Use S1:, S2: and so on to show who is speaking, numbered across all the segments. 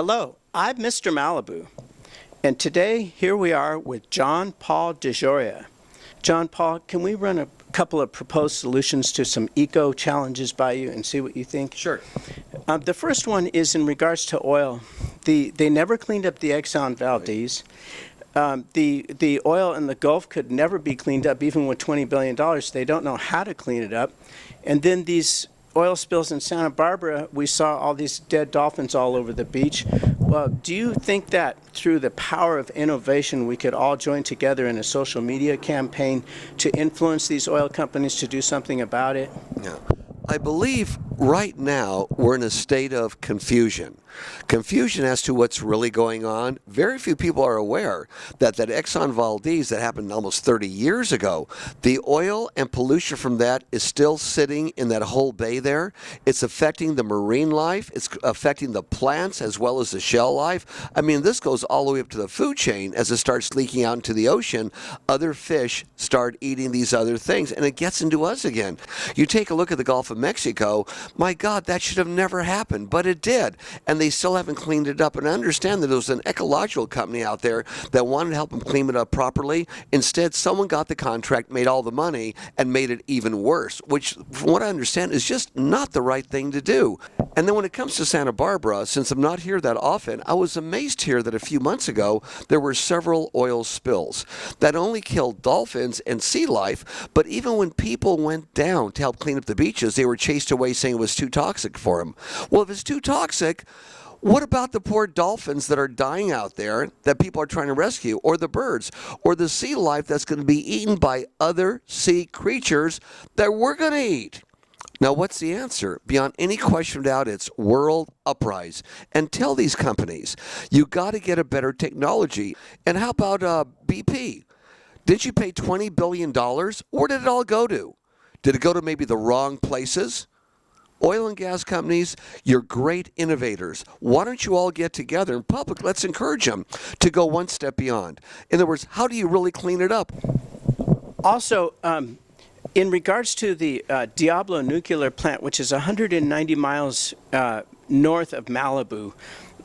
S1: Hello, I'm Mr. Malibu, and today here we are with John Paul DeJoria. John Paul, can we run a couple of proposed solutions to some eco challenges by you and see what you think?
S2: Sure.
S1: The first one is in regards to oil. They never cleaned up the Exxon Valdez. The oil in the Gulf could never be cleaned up, even with $20 billion. They don't know how to clean it up. And then these oil spills in Santa Barbara, we saw all these dead dolphins all over the beach. Well, do you think that through the power of innovation, we could all join together in a social media campaign to influence these oil companies to do something about it?
S2: Yeah. I believe right now we're in a state of confusion. Confusion as to what's really going on. Very few people are aware that Exxon Valdez that happened almost 30 years ago, the oil and pollution from that is still sitting in that whole bay there. It's affecting the marine life. It's affecting the plants as well as the shell life. I mean, this goes all the way up to the food chain. As it starts leaking out into the ocean, other fish start eating these other things, and it gets into us again. You take a look at the Gulf of Mexico, my God, that should have never happened, but it did. And they still haven't cleaned it up. And I understand that there was an ecological company out there that wanted to help them clean it up properly. Instead, someone got the contract, made all the money, and made it even worse, which, from what I understand, is just not the right thing to do. And then when it comes to Santa Barbara, since I'm not here that often, I was amazed here that a few months ago, there were several oil spills that only killed dolphins and sea life. But even when people went down to help clean up the beaches, they were chased away saying it was too toxic for them. Well, if it's too toxic, what about the poor dolphins that are dying out there that people are trying to rescue, or the birds, or the sea life that's going to be eaten by other sea creatures that we're going to eat? Now, what's the answer? Beyond any question of doubt, it's world uprise. And tell these companies, you got to get a better technology. And how about BP? Did you pay $20 billion? Where did it all go to? Did it go to maybe the wrong places? Oil and gas companies, you're great innovators. Why don't you all get together in public? Let's encourage them to go one step beyond. In other words, how do you really clean it up?
S1: Also, in regards to the Diablo nuclear plant, which is 190 miles north of Malibu,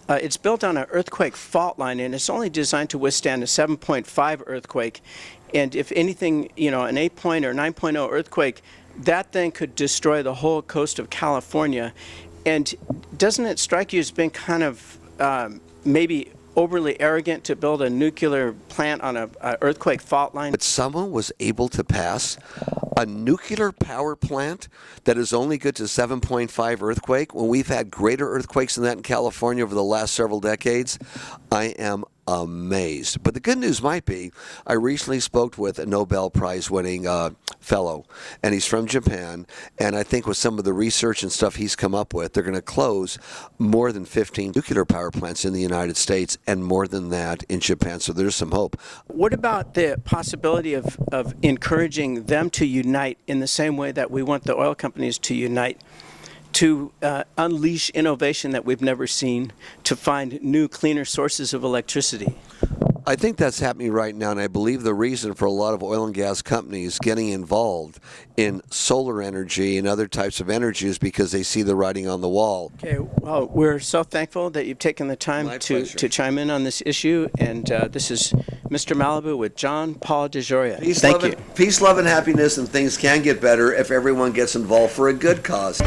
S1: it's built on an earthquake fault line, and it's only designed to withstand a 7.5 earthquake. And if anything, an 8 or 9.0 earthquake, that thing could destroy the whole coast of California. And doesn't it strike you as being kind of maybe overly arrogant to build a nuclear plant on an earthquake fault line?
S2: But someone was able to pass a nuclear power plant that is only good to 7.5 earthquake when we've had greater earthquakes than that in California over the last several decades. I am amazed. But the good news might be, I recently spoke with a Nobel Prize winning fellow, and he's from Japan, and I think with some of the research and stuff he's come up with, they're going to close more than 15 nuclear power plants in the United States and more than that in Japan, so there's some hope.
S1: What about the possibility of encouraging them to unite in the same way that we want the oil companies to unite, to unleash innovation that we've never seen, to find new, cleaner sources of electricity?
S2: I think that's happening right now, and I believe the reason for a lot of oil and gas companies getting involved in solar energy and other types of energy is because they see the writing on the wall.
S1: Okay, well, we're so thankful that you've taken the time to chime in on this issue, and this is Mr. Malibu with John Paul DeJoria. Thank you.
S2: Peace, love, and happiness, and things can get better if everyone gets involved for a good cause.